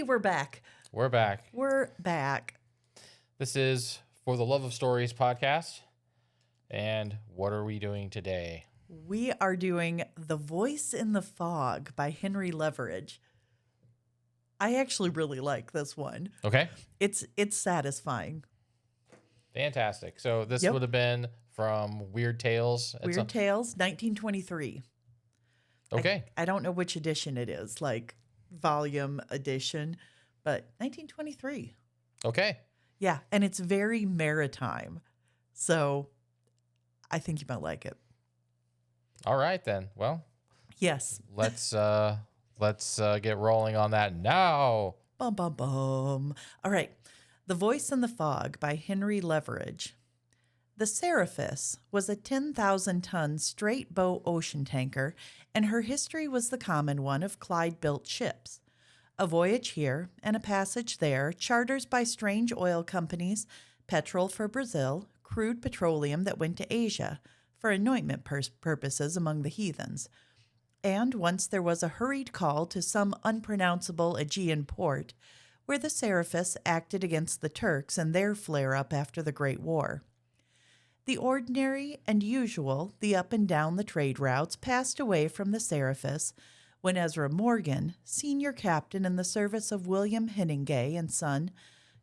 we're back. We're back. We're back. This is For the Love of Stories podcast. And what are we doing today? We are doing The Voice in the Fog by Henry Leveridge. I actually really like this one. Okay. It's satisfying. Fantastic. So this Yep. would have been from Weird Tales. Weird Tales, 1923. Okay. I don't know which edition it is, like volume edition, but 1923. Okay. Yeah, and it's very maritime. So I think you might like it. All right then. Well, Yes. let's get rolling on that now. Bum, bum, bum. All right. The Voice in the Fog by Henry Leveridge. The Seraphis was a 10,000-ton straight-bow ocean tanker, and her history was the common one of Clyde-built ships. A voyage here and a passage there, charters by strange oil companies, petrol for Brazil, crude petroleum that went to Asia for anointment purposes among the heathens. And once there was a hurried call to some unpronounceable Aegean port, where the Seraphis acted against the Turks and their flare-up after the Great War. The ordinary and usual, the up and down the trade routes, passed away from the Seraphis when Ezra Morgan, senior captain in the service of William Heningay and Son,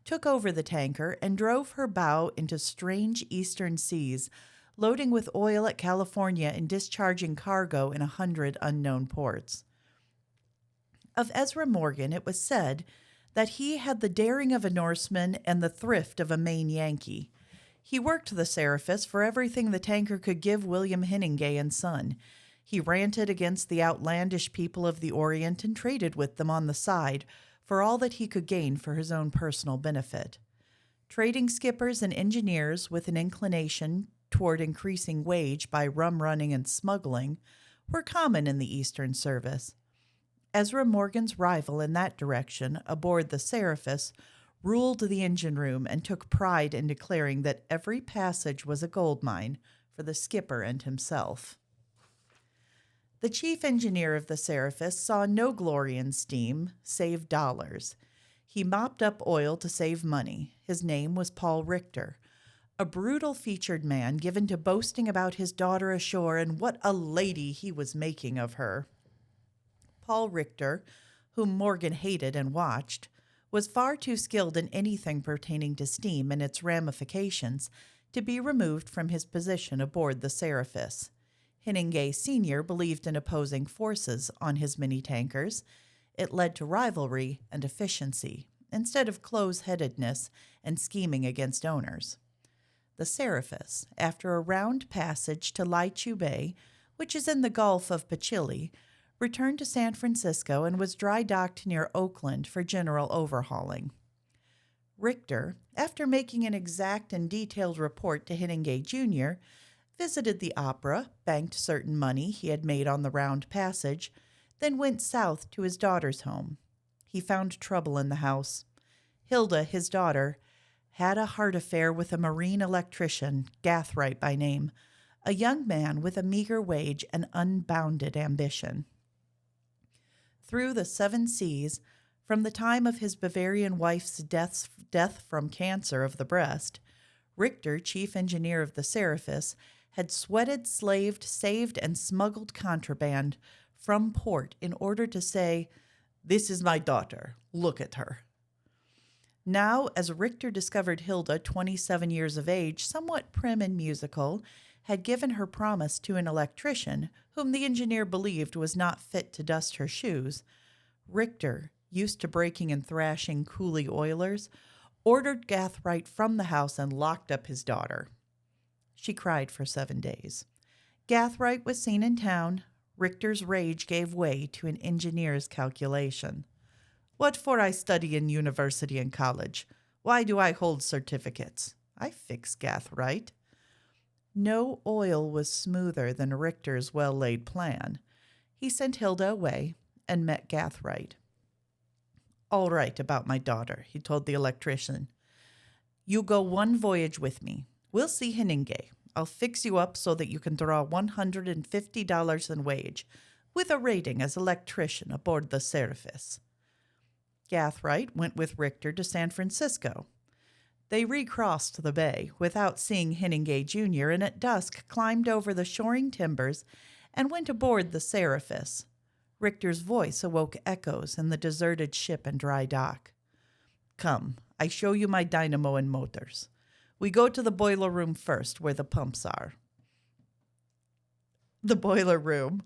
took over the tanker and drove her bow into strange eastern seas, loading with oil at California and discharging cargo in 100 unknown ports. Of Ezra Morgan, it was said that he had the daring of a Norseman and the thrift of a Maine Yankee. He worked the Seraphis for everything the tanker could give William Heningay and Son. He ranted against the outlandish people of the Orient and traded with them on the side for all that he could gain for his own personal benefit. Trading skippers and engineers with an inclination toward increasing wage by rum running and smuggling were common in the Eastern Service. Ezra Morgan's rival in that direction, aboard the Seraphis, ruled the engine room and took pride in declaring that every passage was a gold mine for the skipper and himself. The chief engineer of the Seraphis saw no glory in steam, save dollars. He mopped up oil to save money. His name was Paul Richter, a brutal-featured man given to boasting about his daughter ashore and what a lady he was making of her. Paul Richter, whom Morgan hated and watched, was far too skilled in anything pertaining to steam and its ramifications to be removed from his position aboard the Seraphis. Heningay Sr. believed in opposing forces on his mini-tankers. It led to rivalry and efficiency, instead of close-headedness and scheming against owners. The Seraphis, after a round passage to Laichu Bay, which is in the Gulf of Pachili, returned to San Francisco and was dry docked near Oakland for general overhauling. Richter, after making an exact and detailed report to Heningay Jr., visited the opera, banked certain money he had made on the round passage, then went south to his daughter's home. He found trouble in the house. Hilda, his daughter, had a heart affair with a marine electrician, Gathright by name, a young man with a meager wage and unbounded ambition. Through the 7 seas, from the time of his Bavarian wife's death from cancer of the breast, Richter, chief engineer of the Seraphis, had sweated, slaved, saved, and smuggled contraband from port in order to say, "This is my daughter. Look at her." Now, as Richter discovered Hilda, 27 years of age, somewhat prim and musical, had given her promise to an electrician whom the engineer believed was not fit to dust her shoes, Richter, used to breaking and thrashing coolie oilers, ordered Gathright from the house and locked up his daughter. She cried for 7 days. Gathright was seen in town. Richter's rage gave way to an engineer's calculation. "What for I study in university and college? Why do I hold certificates? I fix Gathright." No oil was smoother than Richter's well-laid plan. He sent Hilda away and met Gathright. "All right about my daughter," he told the electrician. "You go one voyage with me. We'll see Heningay. I'll fix you up so that you can draw $150 in wage, with a rating as electrician aboard the Seraphis." Gathright went with Richter to San Francisco. They recrossed the bay without seeing Henninge Jr. and at dusk climbed over the shoring timbers and went aboard the Seraphis. Richter's voice awoke echoes in the deserted ship and dry dock. Come, I show you my dynamo and motors. We go to the boiler room first, where the pumps are. The boiler room,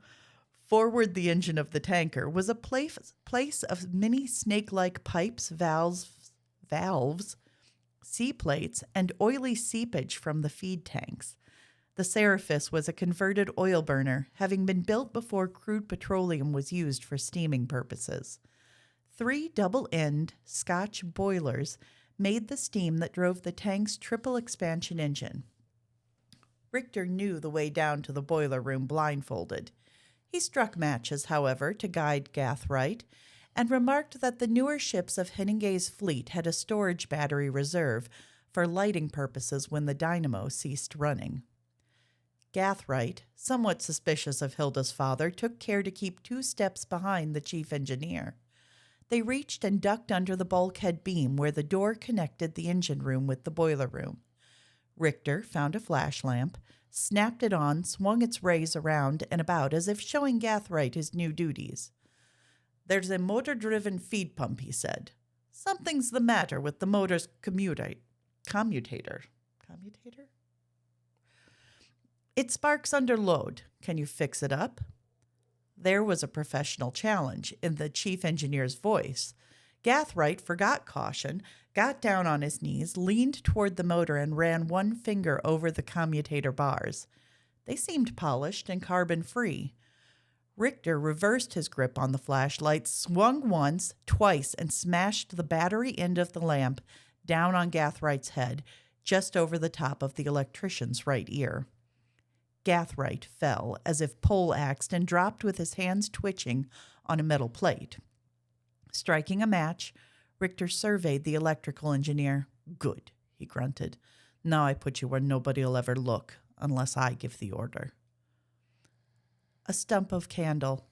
forward the engine of the tanker, was a place of many snake-like pipes, valves, sea plates, and oily seepage from the feed tanks. The Seraphis was a converted oil burner, having been built before crude petroleum was used for steaming purposes. 3 double-end Scotch boilers made the steam that drove the tank's triple expansion engine. Richter knew the way down to the boiler room blindfolded. He struck matches, however, to guide Gathright, and remarked that the newer ships of Henninge's fleet had a storage battery reserve for lighting purposes when the dynamo ceased running. Gathright, somewhat suspicious of Hilda's father, took care to keep 2 steps behind the chief engineer. They reached and ducked under the bulkhead beam where the door connected the engine room with the boiler room. Richter found a flash lamp, snapped it on, swung its rays around and about as if showing Gathright his new duties. There's a motor-driven feed pump, he said. Something's the matter with the motor's commutator? It sparks under load. Can you fix it up? There was a professional challenge in the chief engineer's voice. Gathright forgot caution, got down on his knees, leaned toward the motor, and ran one finger over the commutator bars. They seemed polished and carbon-free. Richter reversed his grip on the flashlight, swung once, twice, and smashed the battery end of the lamp down on Gathwright's head, just over the top of the electrician's right ear. Gathright fell as if pole-axed and dropped with his hands twitching on a metal plate. Striking a match, Richter surveyed the electrical engineer. Good, he grunted. Now I put you where nobody'll ever look, unless I give the order. A stump of candle,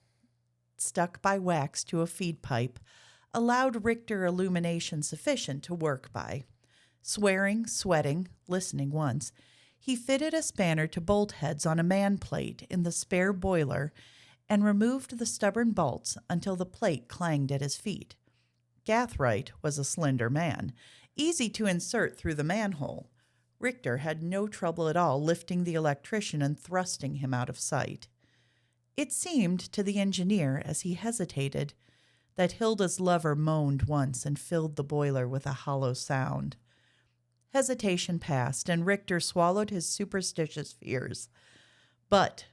stuck by wax to a feed pipe, allowed Richter illumination sufficient to work by. Swearing, sweating, listening once, he fitted a spanner to bolt heads on a man plate in the spare boiler and removed the stubborn bolts until the plate clanged at his feet. Gathright was a slender man, easy to insert through the manhole. Richter had no trouble at all lifting the electrician and thrusting him out of sight. It seemed to the engineer, as he hesitated, that Hilda's lover moaned once and filled the boiler with a hollow sound. Hesitation passed, and Richter swallowed his superstitious fears. But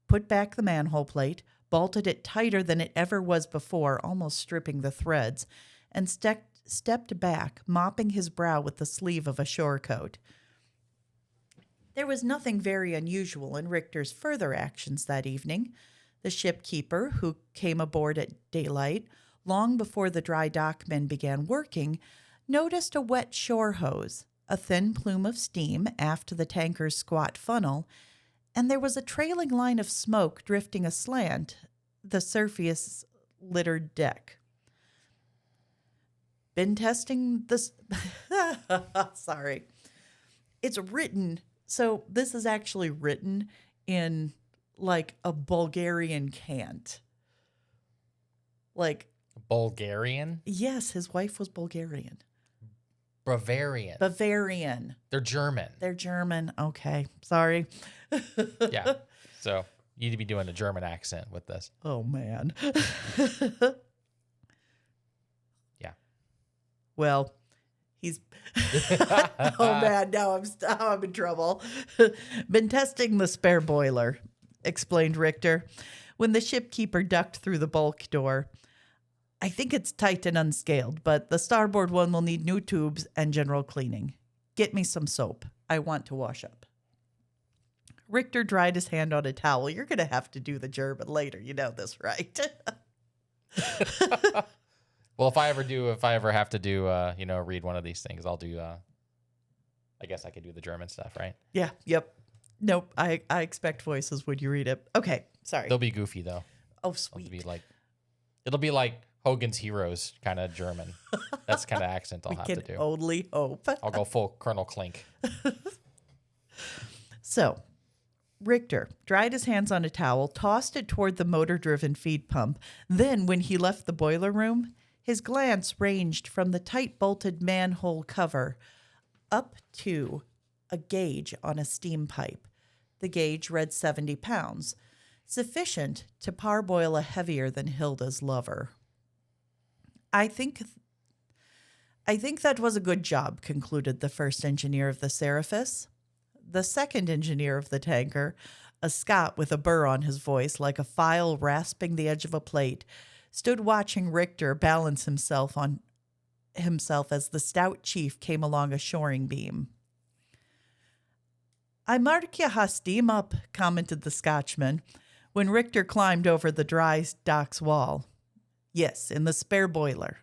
put back the manhole plate, bolted it tighter than it ever was before, almost stripping the threads, and stepped back, mopping his brow with the sleeve of a shore coat. There was nothing very unusual in Richter's further actions that evening. The shipkeeper, who came aboard at daylight, long before the dry dock men began working, noticed a wet shore hose, a thin plume of steam aft the tanker's squat funnel, and there was a trailing line of smoke drifting aslant the surface littered deck. Been testing this. Sorry. It's written. So this is actually written in like a Bulgarian cant. Like Bulgarian? Yes, his wife was Bulgarian. Bavarian. They're German. They're German. Okay. Sorry. Yeah. So you need to be doing a German accent with this. Oh, man. Yeah. Well, he's... Oh, man. Now I'm in trouble. Been testing the spare boiler, explained Richter, when the shipkeeper ducked through the bulk door. I think it's tight and unscaled, but the starboard one will need new tubes and general cleaning. Get me some soap. I want to wash up. Richter dried his hand on a towel. You're going to have to do the German later. You know this, right? Well, if I ever have to do, read one of these things, I'll do, I guess I could do the German stuff, right? Yeah. Yep. Nope. I expect voices when you read it. Okay. Sorry. They'll be goofy though. Oh, sweet. It'll be like Hogan's Heroes kind of German. That's the kind of accent I'll We have to can do. only hope. I'll go full Colonel Clink. So, Richter dried his hands on a towel, tossed it toward the motor driven feed pump. Then, when he left the boiler room, his glance ranged from the tight bolted manhole cover up to a gauge on a steam pipe. The gauge read 70 pounds, sufficient to parboil a heavier than Hilda's lover. I think that was a good job, concluded the first engineer of the Seraphis. The second engineer of the tanker, a Scot with a burr on his voice like a file rasping the edge of a plate, stood watching Richter balance himself as the stout chief came along a shoring beam. "I mark ye ha steam up," commented the Scotchman, when Richter climbed over the dry dock's wall. "Yes, in the spare boiler."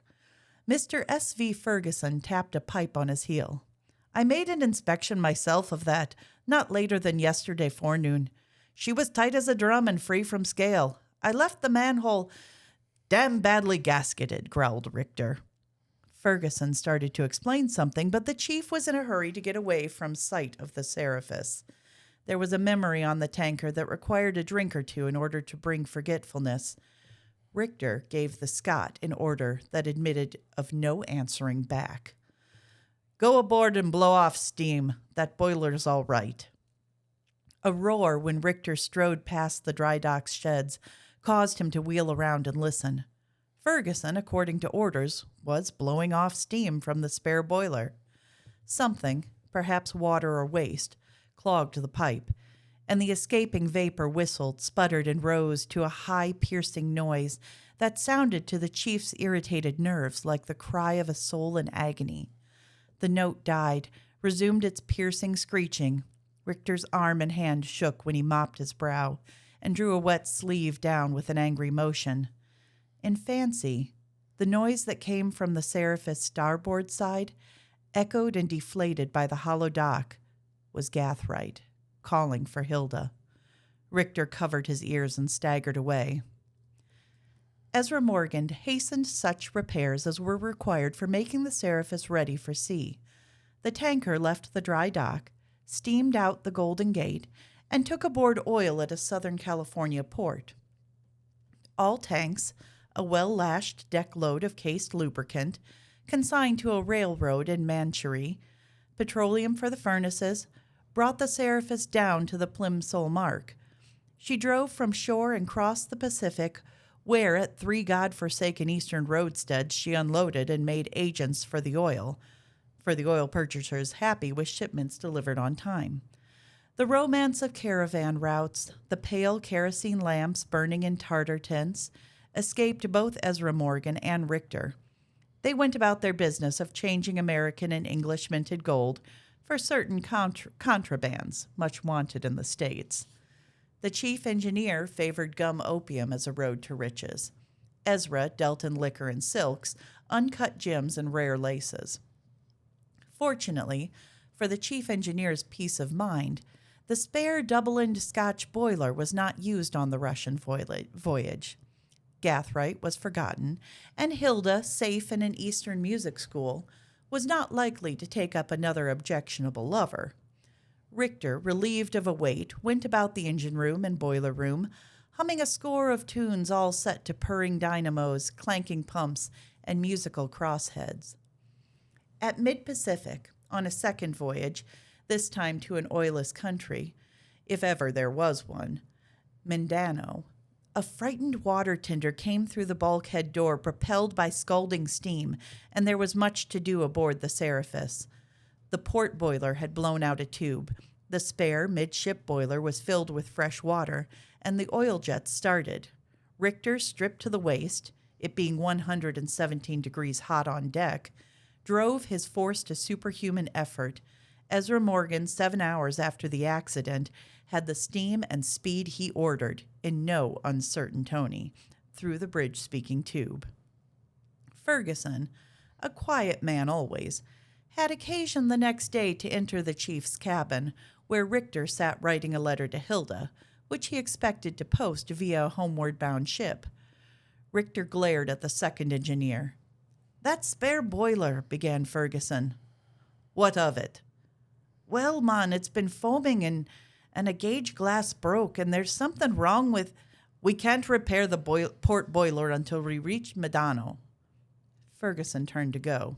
Mr. S.V. Ferguson tapped a pipe on his heel. "I made an inspection myself of that, not later than yesterday forenoon. She was tight as a drum and free from scale. I left the manhole damn badly gasketed," growled Richter. Ferguson started to explain something, but the chief was in a hurry to get away from sight of the Seraphis. There was a memory on the tanker that required a drink or two in order to bring forgetfulness. Richter gave the Scot an order that admitted of no answering back. "Go aboard and blow off steam. That boiler's all right." A roar when Richter strode past the dry dock's sheds caused him to wheel around and listen. Ferguson, according to orders, was blowing off steam from the spare boiler. Something, perhaps water or waste, clogged the pipe, and the escaping vapor whistled, sputtered, and rose to a high, piercing noise that sounded to the chief's irritated nerves like the cry of a soul in agony. The note died, resumed its piercing screeching. Richter's arm and hand shook when he mopped his brow and drew a wet sleeve down with an angry motion. In fancy, the noise that came from the Seraphis' starboard side, echoed and deflated by the hollow dock, was Gathright calling for Hilda. Richter covered his ears and staggered away. Ezra Morgan hastened such repairs as were required for making the Seraphis ready for sea. The tanker left the dry dock, steamed out the Golden Gate, and took aboard oil at a Southern California port. All tanks, a well-lashed deck load of cased lubricant, consigned to a railroad in Manchury, petroleum for the furnaces, brought the Seraphis down to the Plimsoll mark. She drove from shore and crossed the Pacific, where at 3 God-forsaken eastern roadsteads she unloaded and made agents for the oil purchasers happy with shipments delivered on time. The romance of caravan routes, the pale kerosene lamps burning in tartar tents, escaped both Ezra Morgan and Richter. They went about their business of changing American and English minted gold for certain contrabands much wanted in the States. The chief engineer favored gum opium as a road to riches. Ezra dealt in liquor and silks, uncut gems, and rare laces. Fortunately, for the chief engineer's peace of mind, the spare double-end Scotch boiler was not used on the Russian voyage. Gathright was forgotten, and Hilda, safe in an Eastern music school, was not likely to take up another objectionable lover. Richter, relieved of a weight, went about the engine room and boiler room, humming a score of tunes all set to purring dynamos, clanking pumps, and musical crossheads. At mid-Pacific, on a second voyage, this time to an oilless country, if ever there was one, Mindanao, a frightened water tender came through the bulkhead door propelled by scalding steam, and there was much to do aboard the Seraphis. The port boiler had blown out a tube. The spare midship boiler was filled with fresh water, and the oil jets started. Richter, stripped to the waist, it being 117 degrees hot on deck, drove his force to superhuman effort. Ezra Morgan, 7 hours after the accident, had the steam and speed he ordered, in no uncertain tone, through the bridge-speaking tube. Ferguson, a quiet man always, had occasion the next day to enter the chief's cabin, where Richter sat writing a letter to Hilda, which he expected to post via a homeward-bound ship. Richter glared at the second engineer. That spare boiler, began Ferguson. What of it? Well, man, it's been foaming and a gauge glass broke, and there's something wrong with. We can't repair the port boiler until we reach Medano. Ferguson turned to go.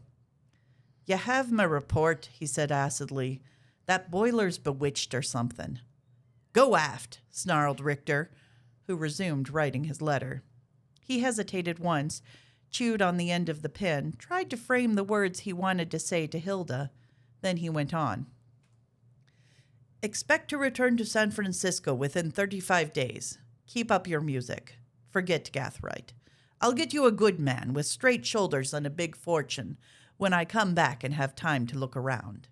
You have my report, he said acidly. That boiler's bewitched or something. Go aft, snarled Richter, who resumed writing his letter. He hesitated once, chewed on the end of the pen, tried to frame the words he wanted to say to Hilda. Then he went on. Expect to return to San Francisco within 35 days. Keep up your music. Forget Gathright. I'll get you a good man with straight shoulders and a big fortune when I come back and have time to look around.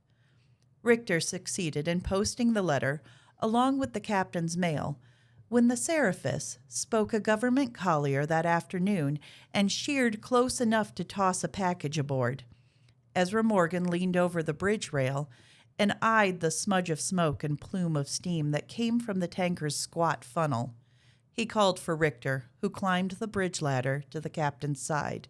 Richter succeeded in posting the letter along with the captain's mail when the Seraphis spoke a government collier that afternoon and sheered close enough to toss a package aboard. Ezra Morgan leaned over the bridge rail and eyed the smudge of smoke and plume of steam that came from the tanker's squat funnel. He called for Richter, who climbed the bridge ladder to the captain's side.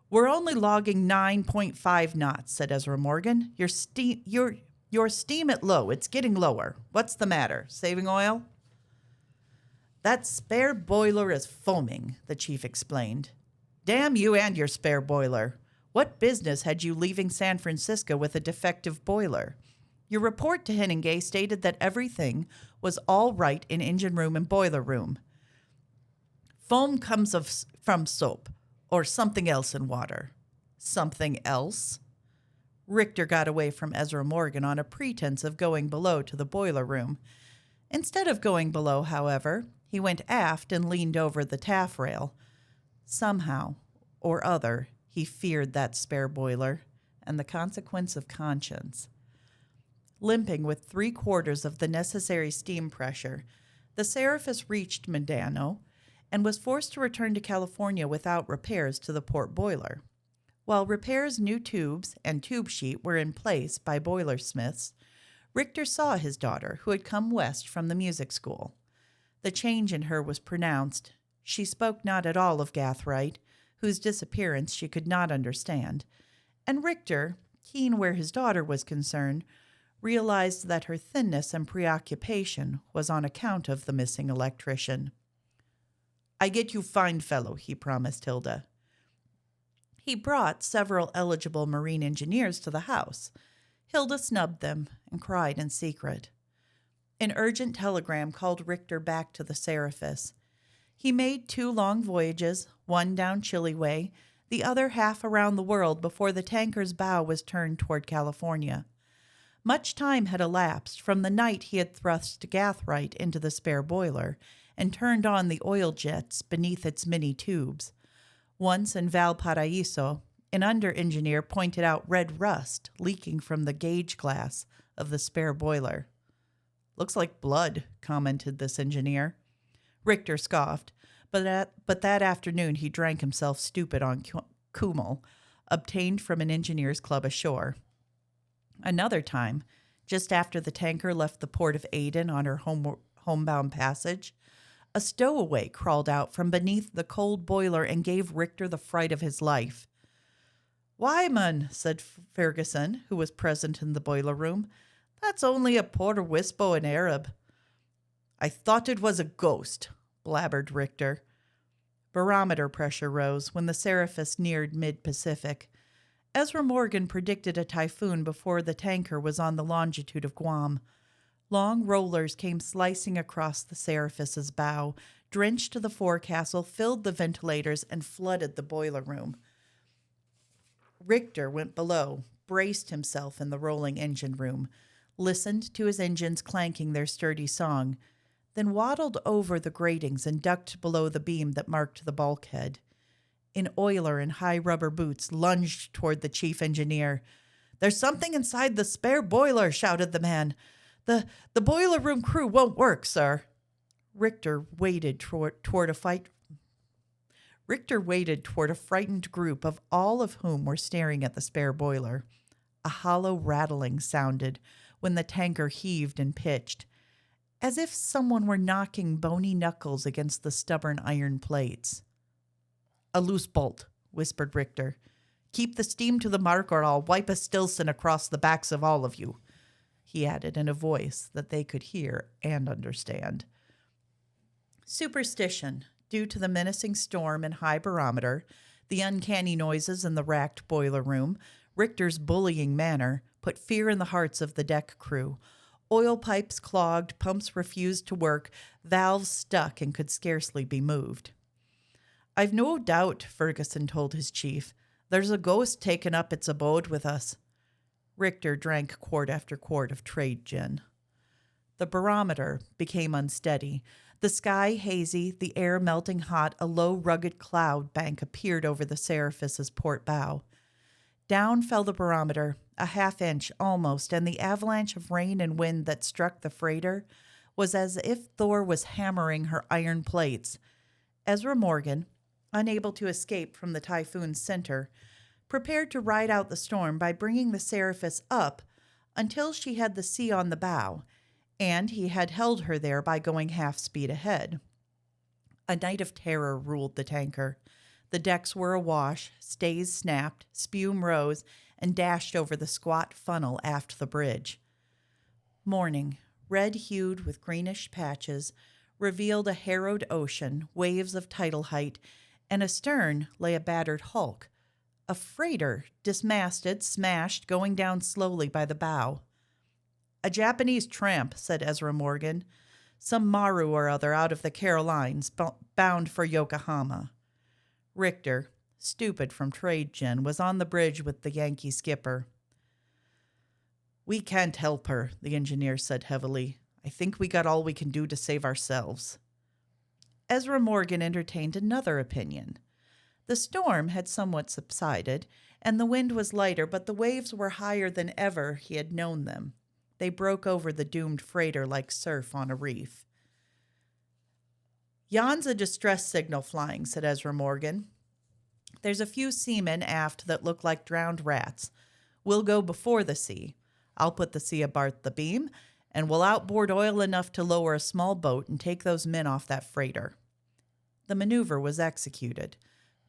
We're only logging 9.5 knots, said Ezra Morgan. Your steam at low. It's getting lower. What's the matter? Saving oil? That spare boiler is foaming, the chief explained. Damn you and your spare boiler. What business had you leaving San Francisco with a defective boiler? Your report to Henninge stated that everything was all right in engine room and boiler room. Foam comes from soap or something else in water. Something else? Richter got away from Ezra Morgan on a pretense of going below to the boiler room. Instead of going below, however, he went aft and leaned over the taffrail. Somehow or other, he feared that spare boiler and the consequence of conscience. Limping with 3/4 of the necessary steam pressure, the Seraphis reached Medano and was forced to return to California without repairs to the port boiler. While repairs, new tubes, and tube sheet were in place by boiler smiths, Richter saw his daughter, who had come west from the music school. The change in her was pronounced. She spoke not at all of Gathright, whose disappearance she could not understand, and Richter, keen where his daughter was concerned, realized that her thinness and preoccupation was on account of the missing electrician. I get you fine fellow, he promised Hilda. He brought several eligible marine engineers to the house. Hilda snubbed them and cried in secret. An urgent telegram called Richter back to the Seraphis. He made 2 long voyages, one down Chile way, the other half around the world before the tanker's bow was turned toward California. Much time had elapsed from the night he had thrust Gathright into the spare boiler and turned on the oil jets beneath its many tubes. Once in Valparaiso, an under-engineer pointed out red rust leaking from the gauge glass of the spare boiler. Looks like blood, commented this engineer. Richter scoffed, but that afternoon he drank himself stupid on Kummel, obtained from an engineer's club ashore. Another time, just after the tanker left the port of Aden on her homebound passage, a stowaway crawled out from beneath the cold boiler and gave Richter the fright of his life. Why, man, said Ferguson, who was present in the boiler room, that's only a Porter Wispo in Arab. I thought it was a ghost, blabbered Richter. Barometer pressure rose when the Seraphis neared mid-Pacific. Ezra Morgan predicted a typhoon before the tanker was on the longitude of Guam. Long rollers came slicing across the Seraphis's bow, drenched the forecastle, filled the ventilators, and flooded the boiler room. Richter went below, braced himself in the rolling engine room, listened to his engines clanking their sturdy song, then waddled over the gratings and ducked below the beam that marked the bulkhead. An oiler in high rubber boots lunged toward the chief engineer. There's something inside the spare boiler, shouted the man. The boiler room crew won't work, sir. Richter waded toward a frightened group of all of whom were staring at the spare boiler. A hollow rattling sounded when the tanker heaved and pitched, as if someone were knocking bony knuckles against the stubborn iron plates. A loose bolt, whispered Richter. Keep the steam to the mark or I'll wipe a Stilson across the backs of all of you, he added in a voice that they could hear and understand. Superstition, due to the menacing storm and high barometer, the uncanny noises in the racked boiler room, Richter's bullying manner, put fear in the hearts of the deck crew. Oil pipes clogged, pumps refused to work, valves stuck and could scarcely be moved. I've no doubt, Ferguson told his chief, there's a ghost taken up its abode with us. Richter drank quart after quart of trade gin. The barometer became unsteady. The sky hazy, the air melting hot, a low, rugged cloud bank appeared over the Seraphis's port bow. Down fell the barometer, a half-inch almost, and the avalanche of rain and wind that struck the freighter was as if Thor was hammering her iron plates. Ezra Morgan, unable to escape from the typhoon's center, prepared to ride out the storm by bringing the Seraphis up until she had the sea on the bow, and he had held her there by going half speed ahead. A night of terror ruled the tanker. The decks were awash, stays snapped, spume rose, and dashed over the squat funnel aft the bridge. Morning, red-hued with greenish patches, revealed a harrowed ocean, waves of tidal height, and astern lay a battered hulk. A freighter, dismasted, smashed, going down slowly by the bow. A Japanese tramp, said Ezra Morgan. Some Maru or other out of the Carolines, bound for Yokohama. Richter, stupid from trade gin, was on the bridge with the Yankee skipper. We can't help her, the engineer said heavily. I think we got all we can do to save ourselves. Ezra Morgan entertained another opinion. The storm had somewhat subsided, and the wind was lighter, but the waves were higher than ever he had known them. They broke over the doomed freighter like surf on a reef. Yon's a distress signal flying, said Ezra Morgan. There's a few seamen aft that look like drowned rats. We'll go before the sea. I'll put the sea abarth the beam, and we'll outboard oil enough to lower a small boat and take those men off that freighter. The maneuver was executed.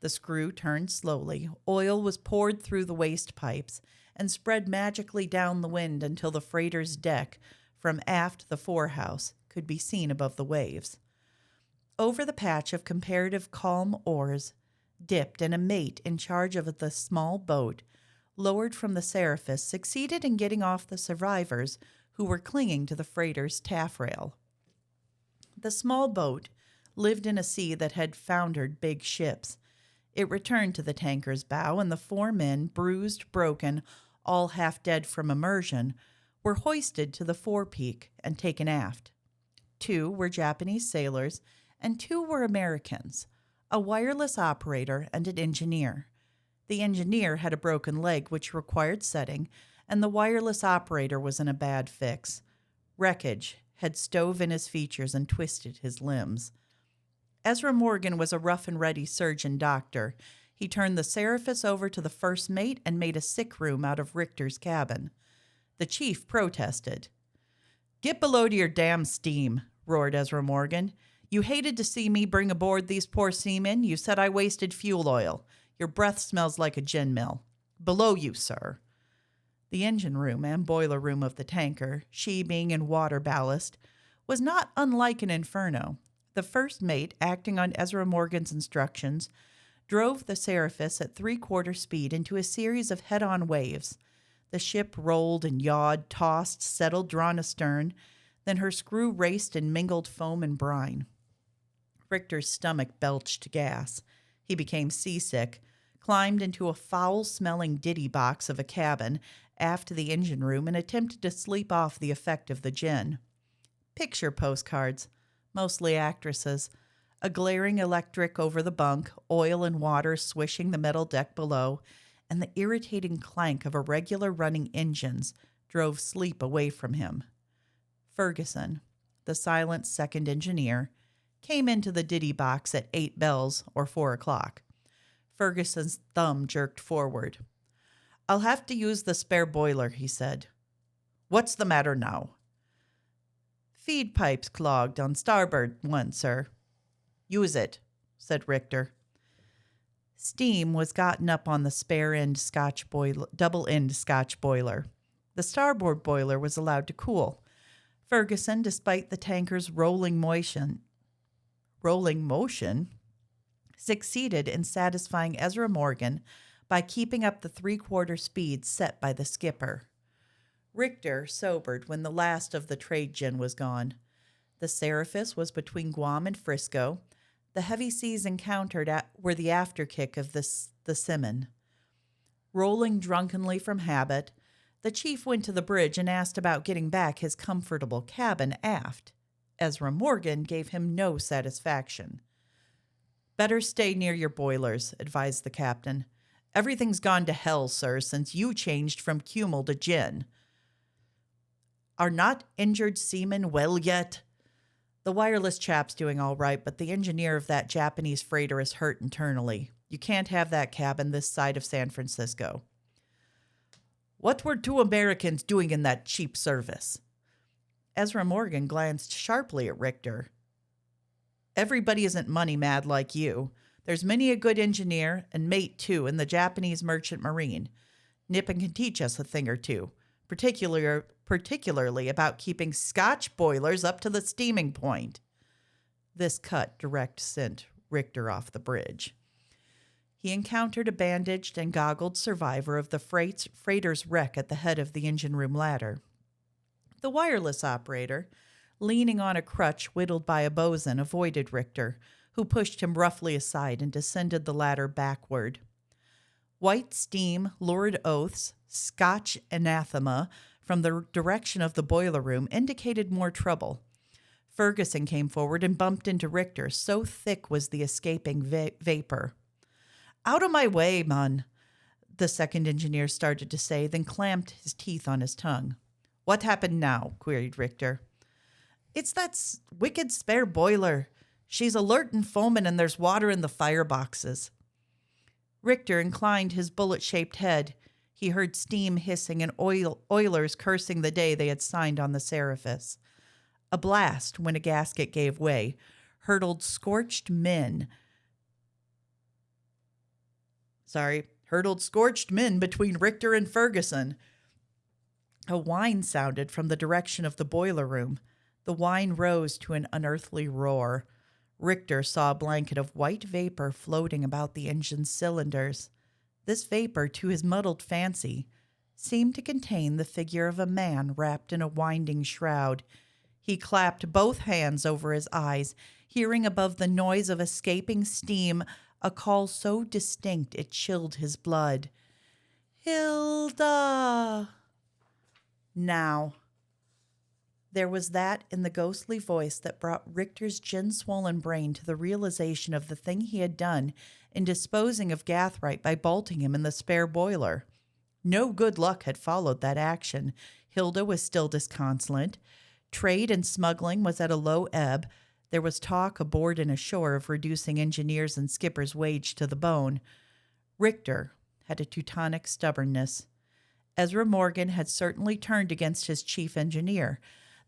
The screw turned slowly. Oil was poured through the waste pipes and spread magically down the wind until the freighter's deck, from aft the forehouse, could be seen above the waves. Over the patch of comparative calm oars dipped, and a mate in charge of the small boat, lowered from the Seraphis, succeeded in getting off the survivors who were clinging to the freighter's taffrail. The small boat lived in a sea that had foundered big ships. It returned to the tanker's bow, and the 4 men, bruised, broken, all half dead from immersion, were hoisted to the forepeak and taken aft. 2 were Japanese sailors, and 2 were Americans, a wireless operator and an engineer. The engineer had a broken leg which required setting, and the wireless operator was in a bad fix. Wreckage had stove in his features and twisted his limbs. Ezra Morgan was a rough-and-ready surgeon-doctor. He turned the Seraphis over to the first mate and made a sick room out of Richter's cabin. The chief protested. "Get below to your damn steam," roared Ezra Morgan. "You hated to see me bring aboard these poor seamen. You said I wasted fuel oil. Your breath smells like a gin mill. Below you, sir." The engine room and boiler room of the tanker, she being in water ballast, was not unlike an inferno. The first mate, acting on Ezra Morgan's instructions, drove the Seraphis at 3/4 speed into a series of head-on waves. The ship rolled and yawed, tossed, settled, drawn astern. Then her screw raced in mingled foam and brine. Richter's stomach belched gas. He became seasick, climbed into a foul-smelling ditty box of a cabin aft the engine room, and attempted to sleep off the effect of the gin. Picture postcards, mostly actresses, a glaring electric over the bunk, oil and water swishing the metal deck below, and the irritating clank of irregular running engines drove sleep away from him. Ferguson, the silent second engineer, came into the ditty box at 8 bells or 4 o'clock. Ferguson's thumb jerked forward. "I'll have to use the spare boiler," he said. "What's the matter now?" "Feed pipes clogged on starboard one, sir." "Use it," said Richter. Steam was gotten up on the spare end double end Scotch boiler. The starboard boiler was allowed to cool. Ferguson, despite the tanker's rolling motion, succeeded in satisfying Ezra Morgan by keeping up the three-quarter speed set by the skipper. Richter sobered when the last of the trade gin was gone. The Seraphis was between Guam and Frisco. The heavy seas encountered were the afterkick of the Simon. Rolling drunkenly from habit, the chief went to the bridge and asked about getting back his comfortable cabin aft. Ezra Morgan gave him no satisfaction. "Better stay near your boilers," advised the captain. "Everything's gone to hell, sir, since you changed from Cumel to gin." "Are not injured seamen well yet?" "The wireless chap's doing all right, but the engineer of that Japanese freighter is hurt internally. You can't have that cabin this side of San Francisco." "What were two Americans doing in that cheap service?" Ezra Morgan glanced sharply at Richter. "Everybody isn't money mad like you. There's many a good engineer, and mate too, in the Japanese merchant marine. Nippon can teach us a thing or two, particularly about keeping Scotch boilers up to the steaming point." This cut direct sent Richter off the bridge. He encountered a bandaged and goggled survivor of the freighter's wreck at the head of the engine room ladder. The wireless operator, leaning on a crutch whittled by a bosun, avoided Richter, who pushed him roughly aside and descended the ladder backward. White steam, lurid oaths, Scotch anathema from the direction of the boiler room indicated more trouble. Ferguson came forward and bumped into Richter, so thick was the escaping vapor. "Out of my way, man," the second engineer started to say, then clamped his teeth on his tongue. "What happened now?" queried Richter. "It's that wicked spare boiler. She's alert and foaming, and there's water in the fireboxes." Richter inclined his bullet-shaped head. He heard steam hissing and oilers cursing the day they had signed on the Seraphis. A blast, when a gasket gave way, hurtled scorched men between Richter and Ferguson. A whine sounded from the direction of the boiler room. The whine rose to an unearthly roar. Richter saw a blanket of white vapor floating about the engine's cylinders. This vapor, to his muddled fancy, seemed to contain the figure of a man wrapped in a winding shroud. He clapped both hands over his eyes, hearing above the noise of escaping steam a call so distinct it chilled his blood. "Hilda!" Now. There was that in the ghostly voice that brought Richter's gin-swollen brain to the realization of the thing he had done in disposing of Gathright by bolting him in the spare boiler. No good luck had followed that action. Hilda was still disconsolate. Trade and smuggling was at a low ebb. There was talk aboard and ashore of reducing engineers' and skippers' wage to the bone. Richter had a Teutonic stubbornness. Ezra Morgan had certainly turned against his chief engineer.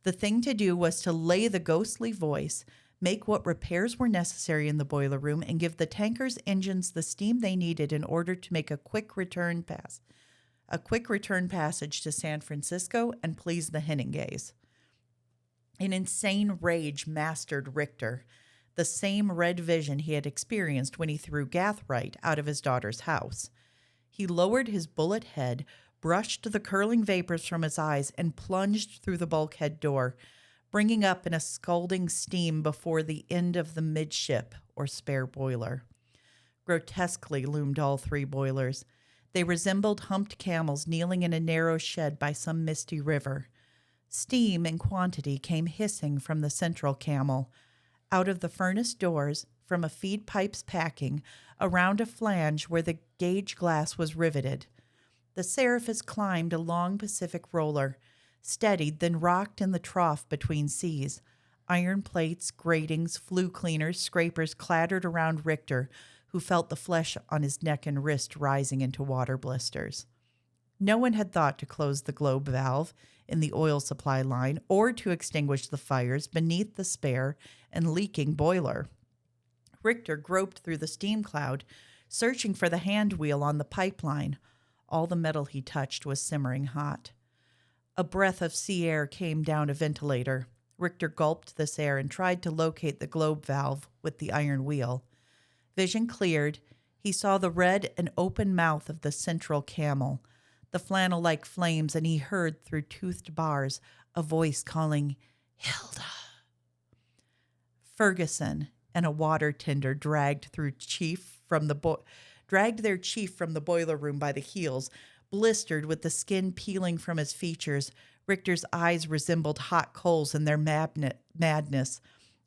The thing to do was to lay the ghostly voice, make what repairs were necessary in the boiler room, and give the tanker's engines the steam they needed in order to make a quick return passage to San Francisco and please the Henningays. An insane rage mastered Richter, the same red vision he had experienced when he threw Gathright out of his daughter's house. He lowered his bullet head, brushed the curling vapors from his eyes, and plunged through the bulkhead door, bringing up in a scalding steam before the end of the midship or spare boiler. Grotesquely loomed all three boilers. They resembled humped camels kneeling in a narrow shed by some misty river. Steam in quantity came hissing from the central camel. Out of the furnace doors, from a feed pipe's packing, around a flange where the gauge glass was riveted. The Seraphis climbed a long Pacific roller, steadied, then rocked in the trough between seas. Iron plates, gratings, flue cleaners, scrapers clattered around Richter, who felt the flesh on his neck and wrist rising into water blisters. No one had thought to close the globe valve in the oil supply line or to extinguish the fires beneath the spare and leaking boiler. Richter groped through the steam cloud, searching for the hand wheel on the pipeline. All the metal he touched was simmering hot. A breath of sea air came down a ventilator. Richter gulped this air and tried to locate the globe valve with the iron wheel. Vision cleared. He saw the red and open mouth of the central camel, the flannel-like flames, and he heard through toothed bars a voice calling, "Hilda." Ferguson and a water tender dragged their chief from the boiler room by the heels, blistered with the skin peeling from his features. Richter's eyes resembled hot coals in their madness.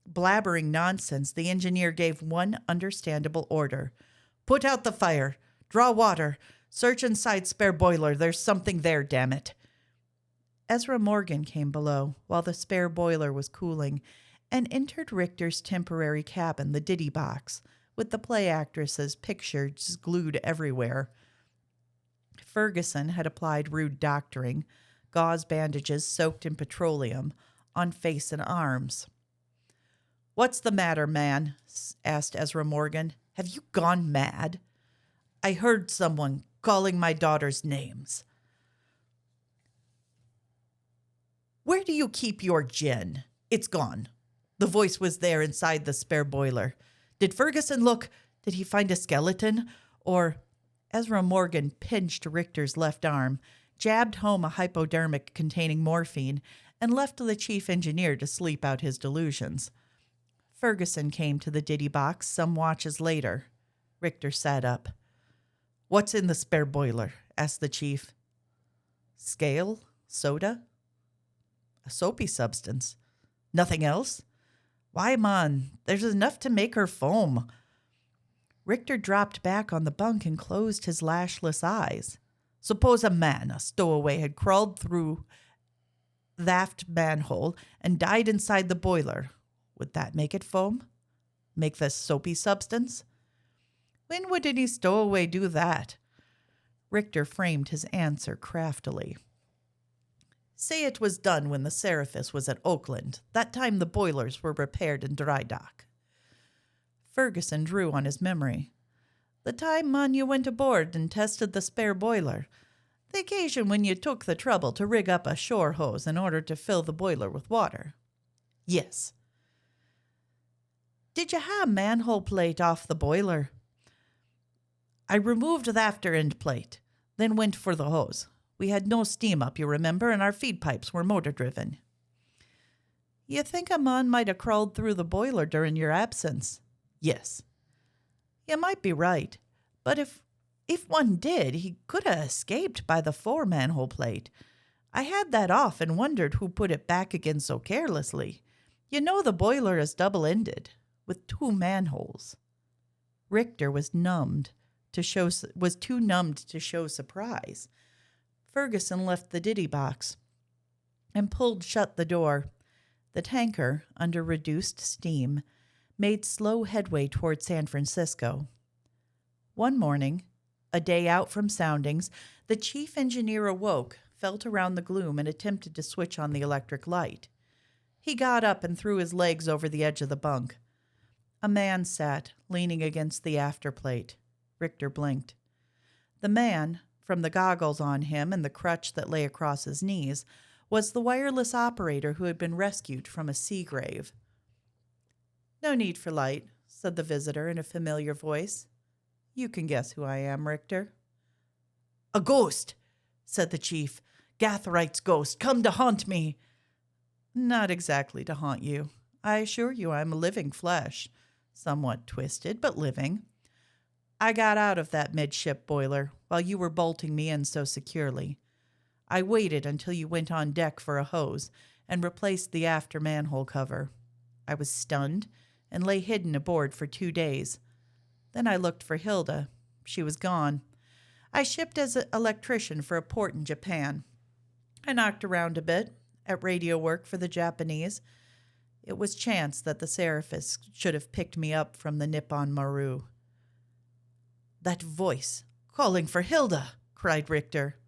Blabbering nonsense, the engineer gave one understandable order. "Put out the fire. Draw water. Search inside spare boiler. There's something there, damn it." Ezra Morgan came below while the spare boiler was cooling and entered Richter's temporary cabin, the ditty box, with the play actresses' pictures glued everywhere. Ferguson had applied rude doctoring, gauze bandages soaked in petroleum, on face and arms. "What's the matter, man?" asked Ezra Morgan. "Have you gone mad? I heard someone calling my daughter's names." "Where do you keep your gin? It's gone." The voice was there inside the spare boiler. "Did Ferguson look? Did he find a skeleton? Or—" Ezra Morgan pinched Richter's left arm, jabbed home a hypodermic containing morphine, and left the chief engineer to sleep out his delusions. Ferguson came to the ditty box some watches later. Richter sat up. "What's in the spare boiler?" asked the chief. "Scale? Soda? A soapy substance. Nothing else? Why, man, there's enough to make her foam." Richter dropped back on the bunk and closed his lashless eyes. "Suppose a stowaway, had crawled through the aft manhole and died inside the boiler. Would that make it foam? Make the soapy substance? When would any stowaway do that?" Richter framed his answer craftily. "Say it was done when the Seraphis was at Oakland, that time the boilers were repaired in dry dock." Ferguson drew on his memory. "The time, man, you went aboard and tested the spare boiler. The occasion when you took the trouble to rig up a shore hose in order to fill the boiler with water." "Yes." "Did you have a manhole plate off the boiler?" "I removed the after end plate, then went for the hose. We had no steam up, you remember, and our feed pipes were motor-driven." "You think a man might have crawled through the boiler during your absence?" "Yes." "You might be right, but if one did, he could have escaped by the fore manhole plate. I had that off and wondered who put it back again so carelessly. You know the boiler is double-ended, with 2 manholes." Richter was too numbed to show surprise. Ferguson left the ditty box and pulled shut the door. The tanker, under reduced steam, made slow headway toward San Francisco. One morning, a day out from soundings, the chief engineer awoke, felt around the gloom, and attempted to switch on the electric light. He got up and threw his legs over the edge of the bunk. A man sat, leaning against the afterplate. Richter blinked. The man, from the goggles on him and the crutch that lay across his knees, was the wireless operator who had been rescued from a sea grave. "No need for light," said the visitor in a familiar voice. "You can guess who I am, Richter." "A ghost," said the chief. "Gathrite's ghost, come to haunt me." "Not exactly to haunt you. I assure you I'm living flesh. Somewhat twisted, but living. I got out of that midship boiler while you were bolting me in so securely. I waited until you went on deck for a hose and replaced the after manhole cover. I was stunned and lay hidden aboard for 2 days. Then I looked for Hilda. She was gone. I shipped as an electrician for a port in Japan. I knocked around a bit, at radio work for the Japanese. It was chance that the Seraphis should have picked me up from the Nippon Maru." "That voice, calling for Hilda," cried Richter.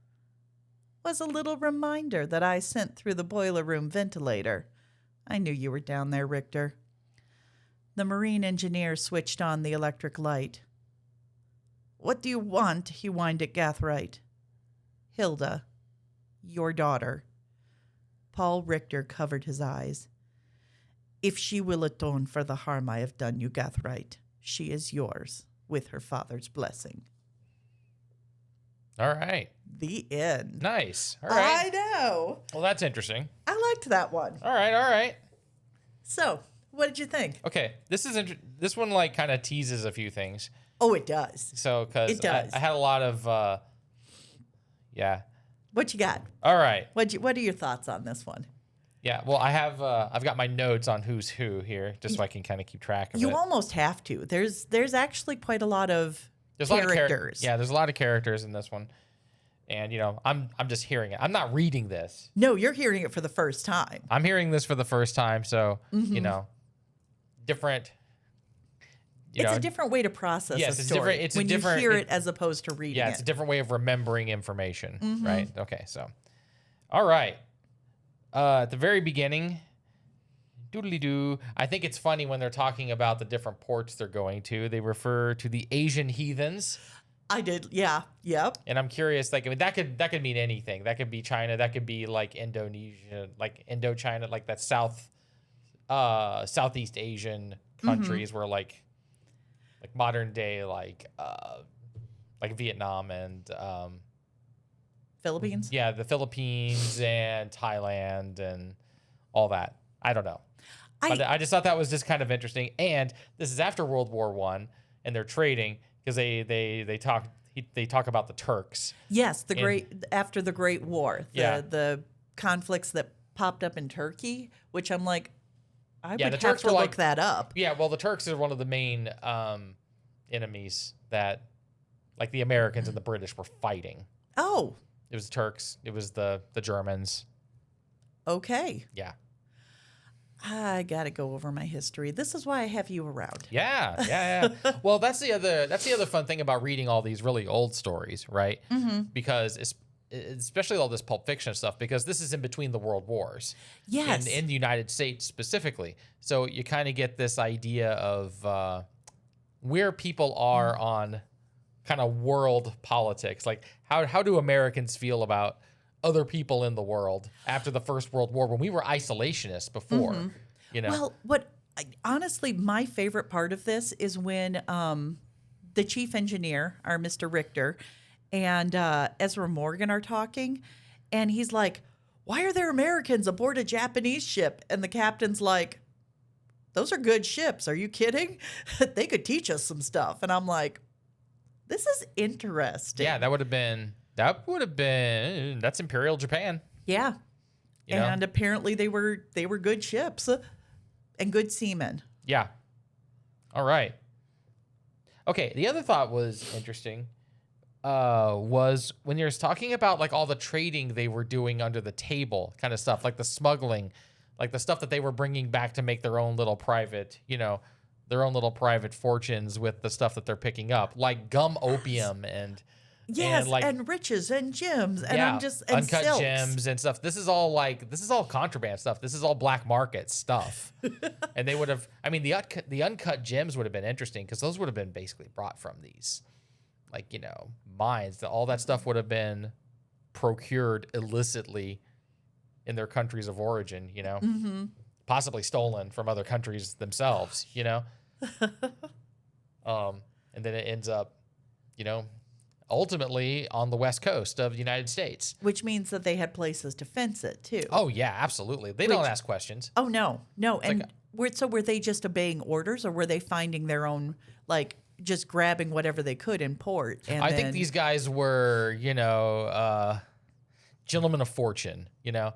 "Was a little reminder that I sent through the boiler room ventilator. I knew you were down there, Richter." The marine engineer switched on the electric light. What do you want? He whined at Gathright. Hilda, your daughter. Paul Richter covered his eyes. If she will atone for the harm I have done you, Gathright, she is yours, with her father's blessing. All right. The end. Nice. All right. I know. Well, that's interesting. I liked that one. All right. All right. So, what did you think? Okay. This one like kind of teases a few things. Oh, it does. So, because It does. I had a lot of, yeah. What you got? All right. What are your thoughts on this one? Yeah. Well, I've got my notes on who's who here, just so I can kind of keep track of it. You almost have to. There's actually quite a lot of There's characters. Yeah, there's a lot of characters in this one, and I'm just hearing it. I'm not reading this. No, you're hearing it for the first time. I'm hearing this for the first time, so different. It's a different way to process Yes, a it's story different. It's when a different. you hear it as opposed to reading Yeah, it's a it. different way of remembering information, right? Okay, so, all right. At the very beginning, doodly doo. I think it's funny when they're talking about the different ports they're going to. They refer to the Asian heathens. I did, yeah, yep. And I'm curious, like, I mean, that could mean anything. That could be China. That could be like Indonesia, like Indochina, like that Southeast Asian countries where like modern day, like Vietnam and Philippines? yeah, the Philippines and Thailand and all that. I don't know. But I just thought that was just kind of interesting. And this is after World War I, and they're trading because they talk about the Turks. Yes, after the Great War, the conflicts that popped up in Turkey, which I'm like, I would the have Turks to were look like, that up. Yeah, well, the Turks are one of the main enemies that, like, the Americans and the British were fighting. Oh, It was Turks. It was the Germans. okay. Yeah. I gotta go over my history. This is why I have you around. Yeah. Well, that's the other fun thing about reading all these really old stories, right? Because especially all this Pulp Fiction stuff, because this is in between the world wars. Yes. In the United States specifically. So you kind of get this idea of where people are on kind of world politics. Like how do Americans feel about other people in the world after the First World War when we were isolationists before, Well, honestly, my favorite part of this is when the chief engineer, our Mr. Richter, and Ezra Morgan are talking, and he's like, "Why are there Americans aboard a Japanese ship?" And the captain's like, "Those are good ships. Are you kidding? They could teach us some stuff." And I'm like, "This is interesting." Yeah, that's Imperial Japan. Yeah. You know? And apparently they were good ships and good seamen. Yeah. All right. Okay, the other thought was interesting. Was when you're talking about like all the trading they were doing under the table kind of stuff, like the smuggling, like the stuff that they were bringing back to make their own little private, fortunes with the stuff that they're picking up, like gum opium and and riches and gems and uncut silks. gems and stuff. This is all contraband stuff. This is all black market stuff. And they would have, I mean, the uncut gems would have been interesting because those would have been basically brought from these, mines. All that stuff would have been procured illicitly in their countries of origin, possibly stolen from other countries themselves, and then it ends up, ultimately on the west coast of the United States. Which means that they had places to fence it, too. Oh, yeah, absolutely. They don't ask questions. Oh, no. And were they just obeying orders, or were they finding their own, just grabbing whatever they could in port? And I think these guys were, gentlemen of fortune, No,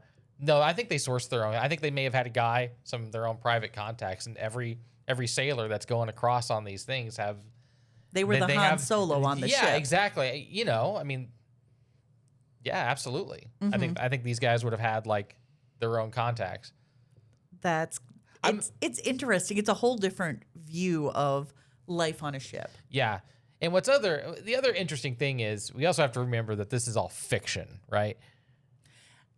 I think they sourced their own. I think they may have had a guy, some of their own private contacts, and every sailor that's going across on these things have... They were Han Solo on the ship. Yeah, exactly. I mean, yeah, absolutely. I think these guys would have had their own contacts. It's interesting. It's a whole different view of life on a ship. Yeah. And the other interesting thing is we also have to remember that this is all fiction, right?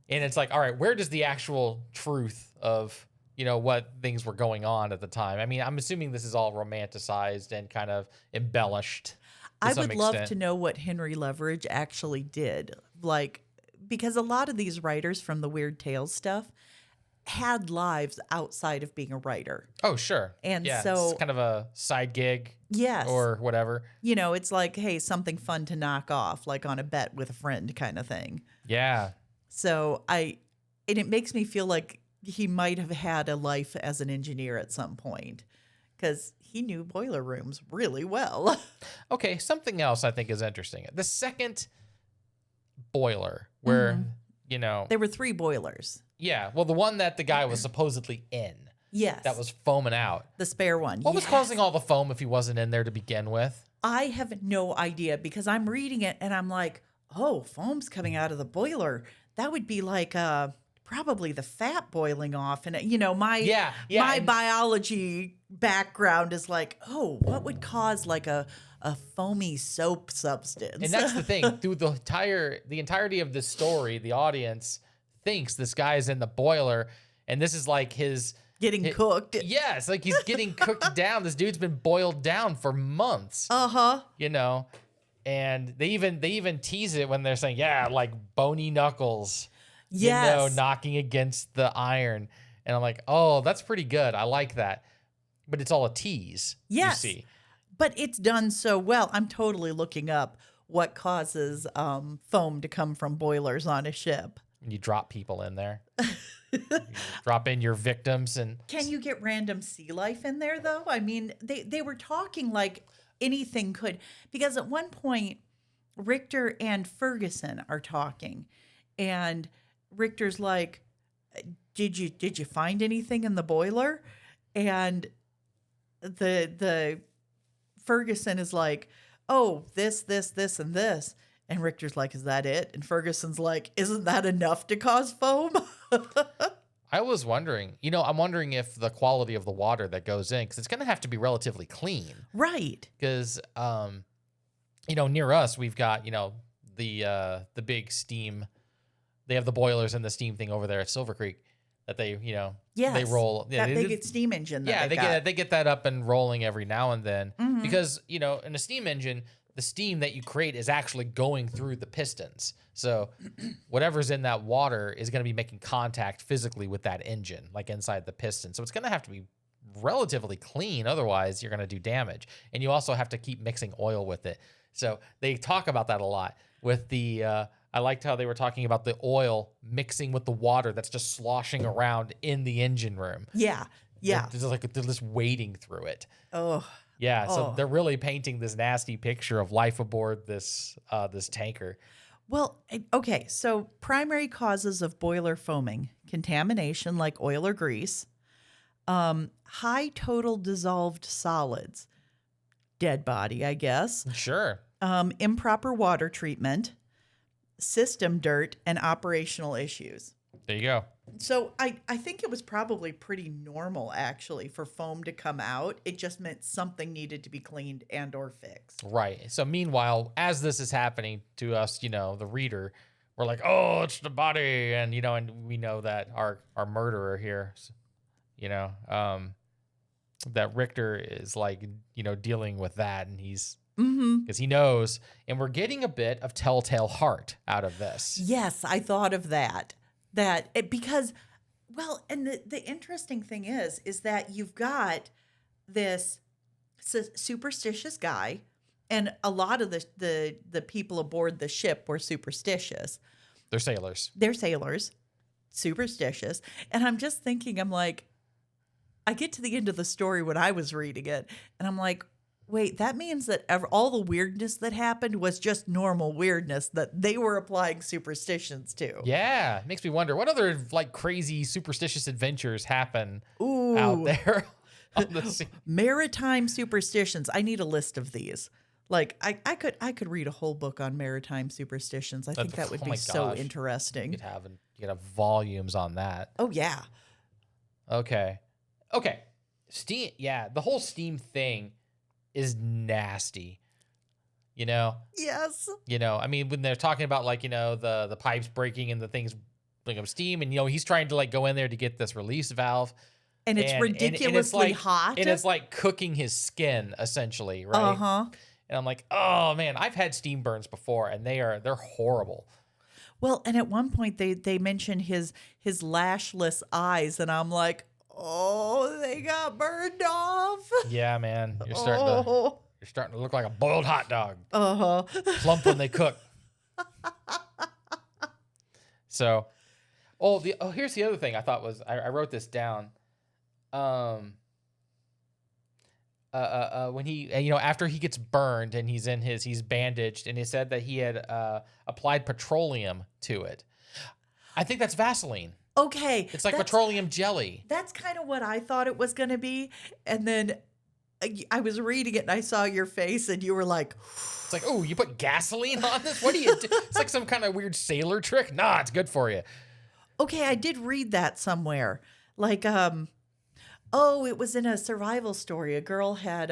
And it's like, all right, where does the actual truth of what things were going on at the time? I mean, I'm assuming this is all romanticized and kind of embellished. I some would love extent. to know what Henry Leverage actually did. Like, because a lot of these writers from the Weird Tales stuff had lives outside of being a writer. Oh, sure. And Yeah, it's so, kind of a side gig yes, or whatever. it's like, hey, something fun to knock off, like on a bet with a friend kind of thing. Yeah. So and it makes me feel like he might have had a life as an engineer at some point because he knew boiler rooms really well. Okay, something else I think is interesting. The second boiler where, you know, There were 3 boilers. yeah, well, the one that the guy was supposedly in Yes. that was foaming out. the spare one. What was Yes. causing all the foam if he wasn't in there to begin with? I have no idea because I'm reading it and I'm like, oh, foam's coming out of the boiler. That would be like probably the fat boiling off. And my Yeah, my and- biology background is like, oh, what would cause like a foamy soap substance? And that's the thing. Through the entirety of this story, the audience thinks this guy is in the boiler, and this is like his getting cooked. Yes, like he's getting cooked down. This dude's been boiled down for months. Uh-huh. And they even tease it when they're saying, yeah, like bony knuckles, Yes. knocking against the iron. And I'm like, oh, that's pretty good. I like that. But it's all a tease. Yes. You see. But it's done so well. I'm totally looking up what causes foam to come from boilers on a ship. You drop people in there. You drop in your victims and Can you get random sea life in there though? I mean, they were talking like anything could, because at one point Richter and Ferguson are talking, and Richter's like, "Did you find anything in the boiler?" And the Ferguson is like, "Oh, this, and this." And Richter's like, "Is that it?" And Ferguson's like, "Isn't that enough to cause foam?" I was wondering, I'm wondering if the quality of the water that goes in, because it's going to have to be relatively clean. Right. Because, near us, we've got, the big steam. They have the boilers and the steam thing over there at Silver Creek that they, Yes. they roll. That they, big steam engine. That yeah, they get that up and rolling every now and then. Mhm. Because, in a steam engine, the steam that you create is actually going through the pistons. So whatever's in that water is going to be making contact physically with that engine, like inside the piston. So it's going to have to be relatively clean. Otherwise, you're going to do damage. And you also have to keep mixing oil with it. So they talk about that a lot with the, I liked how they were talking about the oil mixing with the water that's just sloshing around in the engine room. Yeah. Yeah. They're just wading through it. Oh. Yeah, so Oh. they're really painting this nasty picture of life aboard this tanker. Well, okay. So primary causes of boiler foaming: contamination like oil or grease, high total dissolved solids, dead body, I guess, Sure. improper water treatment, system dirt, and operational issues. There you go. So I think it was probably pretty normal actually for foam to come out. It just meant something needed to be cleaned and or fixed. Right. So meanwhile, as this is happening to us, the reader, we're like, oh, it's the body. And, and we know that our murderer here, that Richter is like, dealing with that. And he's, because he knows. And we're getting a bit of Telltale Heart out of this. Yes, I thought of that. Because, well, and the interesting thing is that you've got this superstitious guy, and a lot of the people aboard the ship were superstitious. They're sailors. They're sailors, superstitious. And I'm just thinking, I'm like, I get to the end of the story when I was reading it, and I'm like, wait, that means that all the weirdness that happened was just normal weirdness that they were applying superstitions to. Yeah. Makes me wonder what other like crazy superstitious adventures happen Ooh. out there on the sea. Maritime superstitions. I need a list of these. Like I could read a whole book on maritime superstitions. I think that would oh be my so gosh. interesting. You could have volumes on that. Oh yeah. Okay. Steam. Yeah. The whole steam thing is nasty. Yes. I mean, when they're talking about like, the pipes breaking and the things bring up steam and, he's trying to like go in there to get this release valve. And it's ridiculously hot. And it's like cooking his skin essentially, right? Uh-huh. And I'm like, oh man, I've had steam burns before, and they're horrible. Well, and at one point they mentioned his lashless eyes, and I'm like, oh, they got burned off. Yeah, man, Oh, you're starting to look like a boiled hot dog, uh-huh. plump when they cook. So, here's the other thing I thought was I wrote this down. When he, after he gets burned and he's bandaged, and he said that he had applied petroleum to it. I think that's Vaseline. Okay, It's like petroleum jelly. That's kind of what I thought it was going to be, and then I was reading it and I saw your face, and you were like, It's like, oh, you put gasoline on this? What do you do? It's like some kind of weird sailor trick. Nah, it's good for you. okay, I did read that somewhere. Like, oh, it was in a survival story. A girl had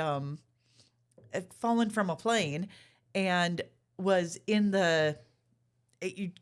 fallen from a plane and was you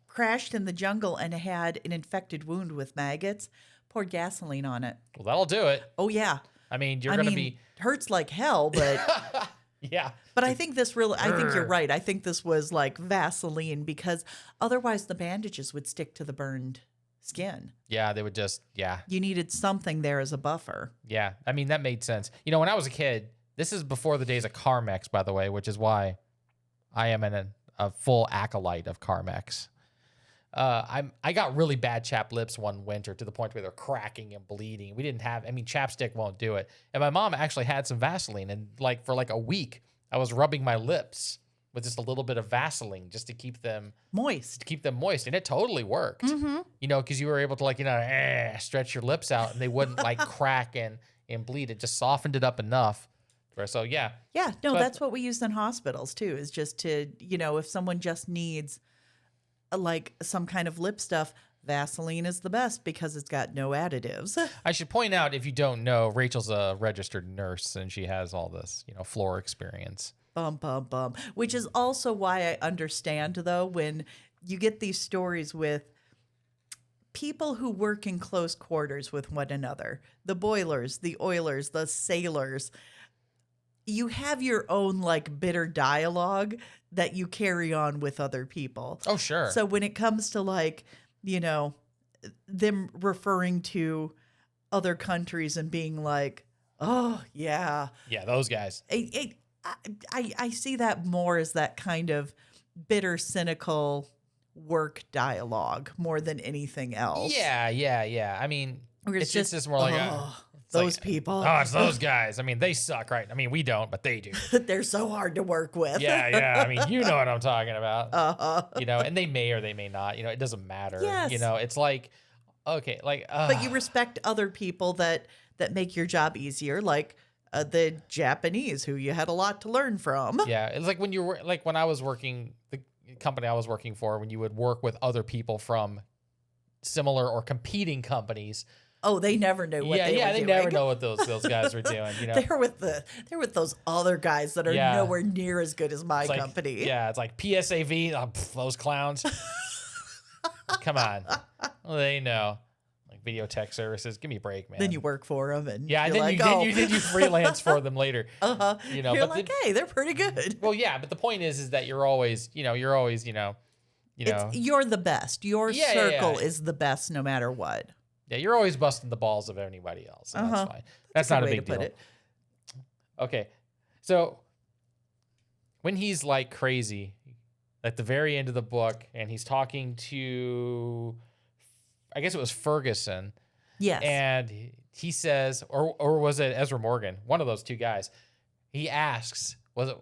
crashed in the jungle and had an infected wound with maggots. Poured gasoline on it. Well, that'll do it. Oh yeah. I mean, you're going to be. Hurts like hell, but Yeah. but I think I think you're right. I think this was like Vaseline, because otherwise the bandages would stick to the burned skin. Yeah, they would just, yeah. You needed something there as a buffer. Yeah. I mean, that made sense. When I was a kid, this is before the days of Carmex, by the way, which is why I am a full acolyte of Carmex. I got really bad chapped lips one winter to the point where they're cracking and bleeding. We didn't have, chapstick won't do it. And my mom actually had some Vaseline, and for a week, I was rubbing my lips with just a little bit of Vaseline just to keep them Moist. and it totally worked. Mm-hmm. Because you were able to stretch your lips out, and they wouldn't crack and bleed. It just softened it up enough. So yeah. Yeah, no, But- that's what we use in hospitals too, is just to, if someone just needs some kind of lip stuff, Vaseline is the best because it's got no additives. I should point out, if you don't know, Rachel's a registered nurse, and she has all this, floor experience. Bum, bum, bum. Which is also why I understand, though, when you get these stories with people who work in close quarters with one another, the boilers, the oilers, the sailors, you have your own bitter dialogue that you carry on with other people. Oh, sure. So when it comes to them referring to other countries and being like, oh yeah, Yeah, those guys. I see that more as that kind of bitter, cynical work dialogue more than anything else. Yeah. I mean, Where it's just more like those people. Oh, it's those guys. I mean, they suck, right? I mean, we don't, but they do. They're so hard to work with. Yeah. I mean, you know what I'm talking about. Uh-huh. And they may or they may not. It doesn't matter. Yes. It's like, okay, But you respect other people that make your job easier, like the Japanese, who you had a lot to learn from. Yeah, it's like when you were when I was working, the company I was working for, when you would work with other people from similar or competing companies. Oh, they never knew what they were they doing. never know what those guys were doing. They're with those other guys that are Yeah. nowhere near as good as my It's like, company. Yeah, it's like PSAV, those clowns. Come on, well, they know. Video tech services, give me a break, man. Then you work for them, and yeah, you're then like, you freelance for them later. Uh-huh. You're but like, hey, they're pretty good. Well, yeah, but the point is that you're always You're the best. Your circle is the best, no matter what. Yeah, you're always busting the balls of anybody else. And That's fine. That's not a big deal. Okay, so when he's crazy, at the very end of the book, and he's talking to, I guess it was Ferguson. Yes. And he says, or was it Ezra Morgan? One of those two guys. He asks, was it,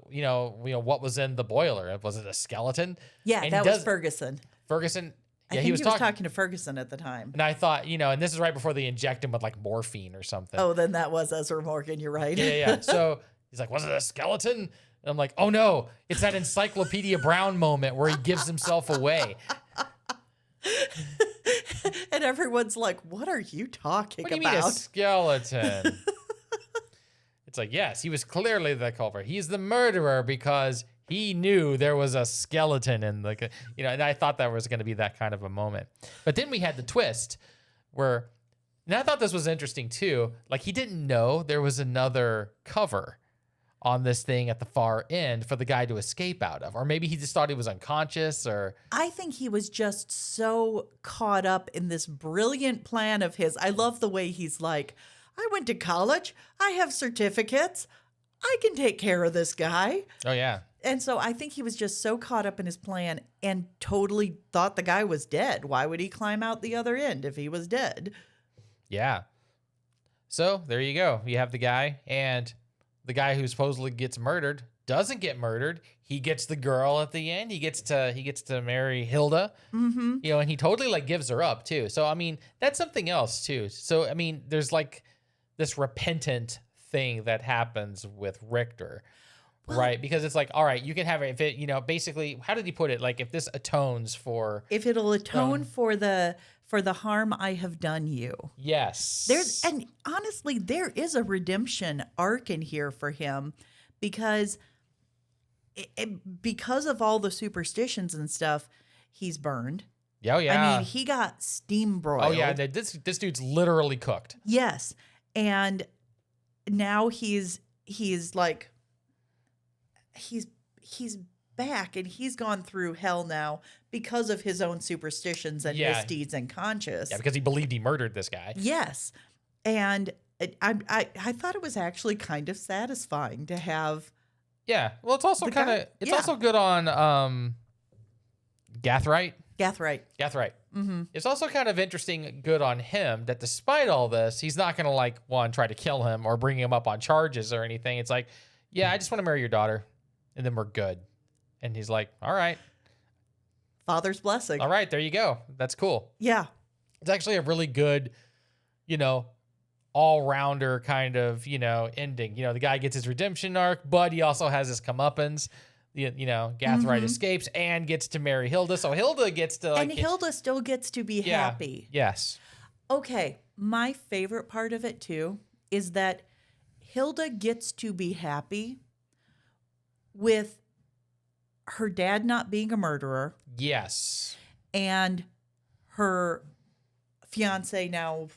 what was in the boiler? Was it a skeleton? Yeah, and that was Ferguson. Ferguson. I Yeah, think he was talking to Ferguson at the time. And I thought, and this is right before they inject him with morphine or something. Oh, then that was Ezra Morgan. You're right. Yeah. So he's like, was it a skeleton? And I'm like, oh no, it's that Encyclopedia Brown moment where he gives himself away. And everyone's like, what are you talking What do you about? mean a skeleton? It's like, yes, he was clearly the culprit. He's the murderer because he knew there was a skeleton in the, and I thought that was going to be that kind of a moment. But then we had the twist where, and I thought this was interesting too. He didn't know there was another cover on this thing at the far end for the guy to escape out of. Or maybe he just thought he was unconscious or I think he was just so caught up in this brilliant plan of his. I love the way he's like, I went to college. I have certificates. I can take care of this guy. oh yeah. And so I think he was just so caught up in his plan and totally thought the guy was dead. Why would he climb out the other end if he was dead? Yeah. So there you go. You have the guy, and the guy who supposedly gets murdered doesn't get murdered. He gets the girl at the end. He gets to marry Hilda. Mm-hmm. You know, and he totally like gives her up too. So I mean, that's something else too. So I mean, there's like this repentant thing that happens with Richter. Right, because it's like, all right, you can have it if it, you know, basically, how did he put it? Like, if this atones for, If it'll atone for the harm I have done you. yes, And honestly, there is a redemption arc in here for him because because of all the superstitions and stuff, he's burned. oh yeah, I mean, he got steam broiled. oh yeah, this dude's literally cooked. Yes. And now he's like he's back and he's gone through hell now because of his own superstitions and Yeah. misdeeds and conscience. Yeah, because he believed he murdered this guy. Yes. And I thought it was actually kind of satisfying to have Yeah, well, it's also The guy- kind of, it's yeah. also good on Gathright. Gathright. Gathright. Mm-hmm. It's also kind of interesting, good on him that despite all this, he's not gonna like try to kill him or bring him up on charges or anything. It's like, yeah, I just want to marry your daughter, and then we're good. And he's like, all right, Father's blessing. all right, there you go. That's cool. Yeah. It's actually a really good, you know, all-rounder kind of, you know, ending. You know, the guy gets his redemption arc, but he also has his comeuppance. You know, Gathright escapes and gets to marry Hilda. So Hilda gets to like, And Hilda still gets to be yeah, happy. Yes. Okay. My favorite part of it too is that Hilda gets to be happy with her dad not being a murderer Yes. and her fiance, now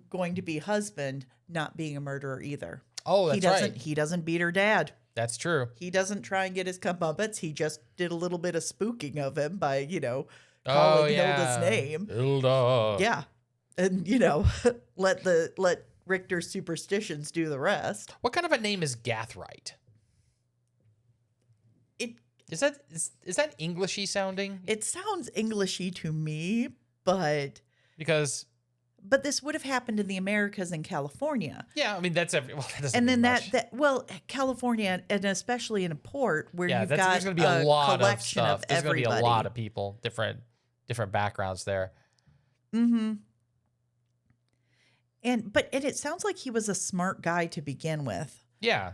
going to be husband, not being a murderer either. Oh, he that's doesn't right. he doesn't beat her dad. That's true. He doesn't try and get his comeuppance. He just did a little bit of spooking of him by, Oh, calling yeah. Hilda's name. Hilda. Yeah. And, let Richter's superstitions do the rest. What kind of a name is Gathright? It Is that Englishy sounding? it sounds Englishy to me, but Because this would have happened in the Americas and California. yeah, I mean that doesn't And mean then much. California, and especially in a port where Yeah, you've that's, got there's going to be a lot of collection stuff. of There's going to everybody. be a lot of people, different backgrounds there. Mm-hmm. And it sounds like he was a smart guy to begin with. Yeah.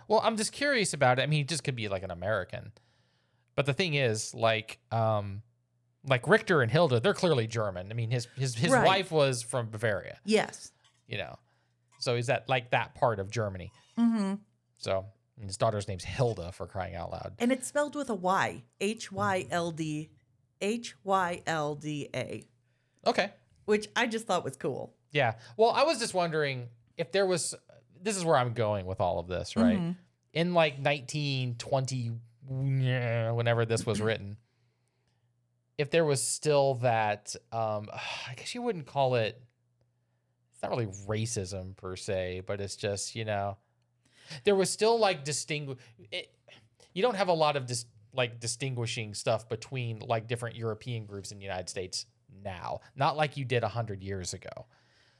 Well, I'm just curious about it. I mean, he just could be like an American. But the thing is, like Richter and Hilda, they're clearly German. I mean, his Right. wife was from Bavaria, Yes. you know. So he's that like that part of Germany. Mm-hmm. So and his daughter's name's Hilda, for crying out loud. And it's spelled with a Y. Hylda. Okay. Which I just thought was cool. Yeah. Well, I was just wondering if there was. This is where I'm going with all of this, right? Mm-hmm. In like 1920, whenever this was written, if there was still that, I guess you wouldn't call it. It's not really racism per se, but it's just there was still like You don't have a lot of distinguishing stuff between like different European groups in the United States now, not like you did 100 years ago.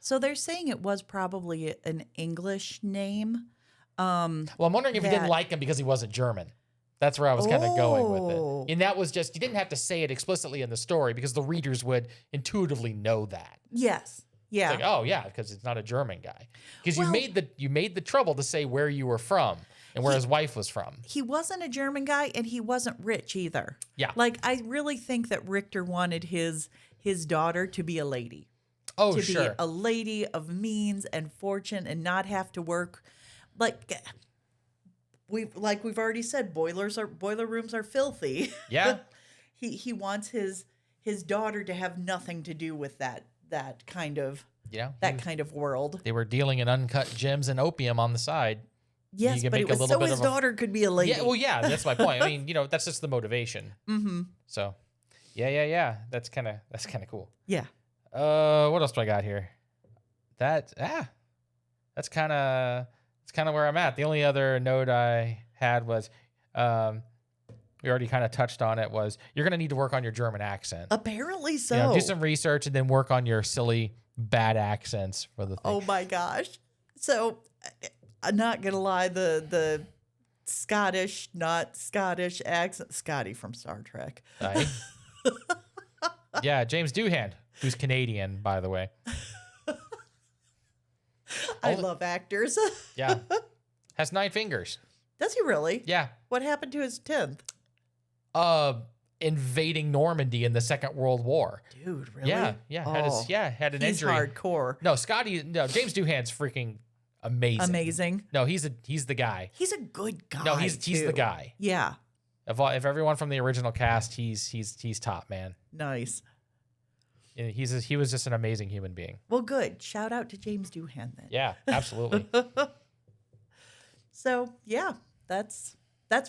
So they're saying it was probably an English name. Well, I'm wondering if you didn't that- like him because he wasn't German. That's where I was kind of going with Oh. it. And that was just, you didn't have to say it explicitly in the story because the readers would intuitively know that. Yes. Yeah. It's like, oh yeah, because it's not a German guy. Because Well- you made the trouble to say where you were from and where his wife was from. He wasn't a German guy and he wasn't rich either. Yeah. Like I really think that Richter wanted his daughter to be a lady. Oh, To sure. be a lady of means and fortune and not have to work like we've already said, boiler rooms are filthy. Yeah. He wants his daughter to have nothing to do with that kind of Yeah. that kind of world. They were dealing in uncut gems and opium on the side. Yes, can but make it a was little so bit his of a daughter could be a lady. yeah. Well, yeah, that's my point. I mean, that's just the motivation. Mm-hmm. So, yeah. That's kind of cool. Yeah. What else do I got here? That's kind of where I'm at. The only other note I had was, we already kind of touched on it. Was you're gonna need to work on your German accent. Apparently so. Do some research and then work on your silly bad accents for the thing. Oh my gosh. So I'm not gonna lie, the Scottish, not Scottish accent, Scotty from Star Trek. Right? Yeah, James Doohan, who's Canadian, by the way. I love actors. Yeah. Has 9 fingers. Does he really? Yeah. What happened to his 10th? Invading Normandy in the Second World War. Dude, really? Yeah. Oh, Had an he's injury. hardcore. No, James Doohan's freaking amazing. Amazing. No, he's the guy. He's a good guy. No, he's the guy. Yeah. If everyone from the original cast, he's top, man. Nice. And he was just an amazing human being. Well, good. Shout out to James Doohan then. Yeah, absolutely. So yeah, that's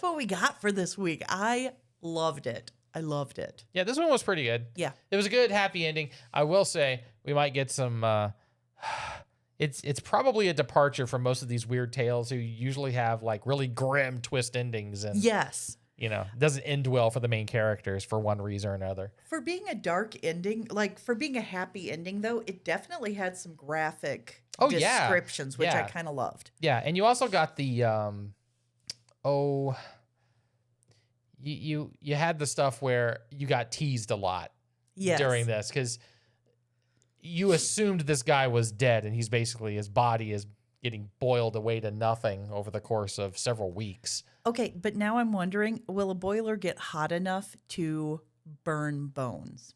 what we got for this week. I loved it. I loved it. Yeah, this one was pretty good. Yeah. It was a good, happy ending. I will say we might get some. It's probably a departure from most of these weird tales who usually have like really grim twist endings and Yes. Doesn't end well for the main characters for one reason or another. For being a dark ending, like for being a happy ending though, it definitely had some graphic descriptions, which I kind of loved. Yeah, and you also got the you had the stuff where you got teased a lot during this because you assumed this guy was dead and he's basically his body is getting boiled away to nothing over the course of several weeks. Okay, but now I'm wondering, will a boiler get hot enough to burn bones?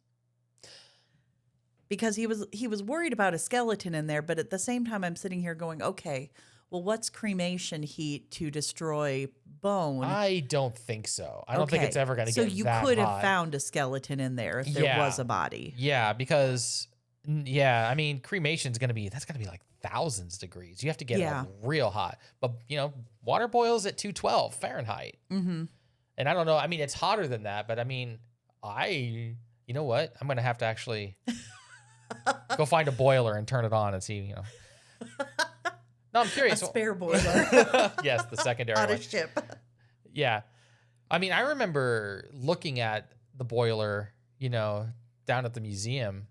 Because he was worried about a skeleton in there, but at the same time I'm sitting here going, okay, well, what's cremation heat to destroy bone? I don't think so. I don't think it's ever going to get that hot. So you could have found a skeleton in there if there was a body. Yeah, because I mean, cremation's going to be like thousands degrees. You have to get it real hot. But, water boils at 212 Fahrenheit. Mm-hmm. And I don't know. I mean, it's hotter than that, but I mean, you know what? I'm going to have to actually go find a boiler and turn it on and see, No, I'm curious. A spare boiler. Yes, the secondary on one. a ship. Yeah. I mean, I remember looking at the boiler, down at the museum.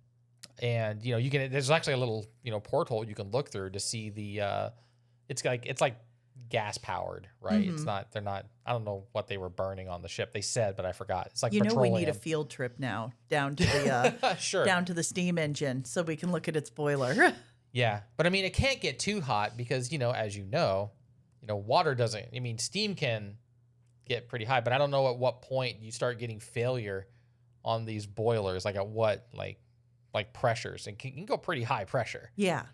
And there's actually a little porthole you can look through to see the it's like gas powered, right? Mm-hmm. It's not I don't know what they were burning on the ship. They said, but I forgot. It's like we petroleum. need a field trip now down to the sure. down to the steam engine so we can look at its boiler. Yeah, but I mean it can't get too hot because as water doesn't. I mean steam can get pretty high, but I don't know at what point you start getting failure on these boilers. Like at what like pressures, and can go pretty high pressure. Yeah.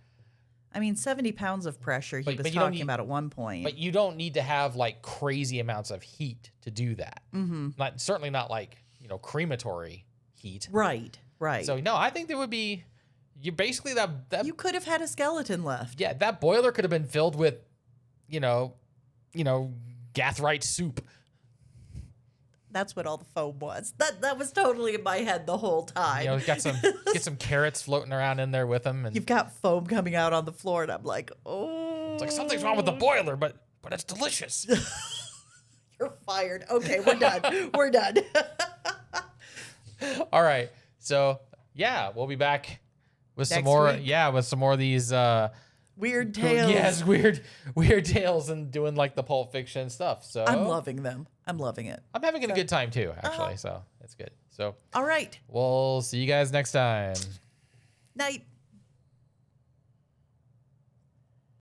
I mean, 70 pounds of pressure he was talking about at one point. But you don't need to have like crazy amounts of heat to do that. Mm-hmm. Certainly not like, crematory heat. Right. So, no, I think there would be, you basically that you could have had a skeleton left. Yeah, that boiler could have been filled with, Gathrite soup. That's what all the foam was. That was totally in my head the whole time. Get some carrots floating around in there with them, and you've got foam coming out on the floor, and I'm like, oh, it's like something's wrong with the boiler, but it's delicious. You're fired. Okay, we're done. We're done. All right, so we'll be back with some Next more. week? Yeah, with some more of these weird tales. Yes, weird tales, and doing like the Pulp Fiction stuff. So I'm loving them. I'm loving it. I'm having a good time too, actually. So it's good. So all right. we'll see you guys next time. Night.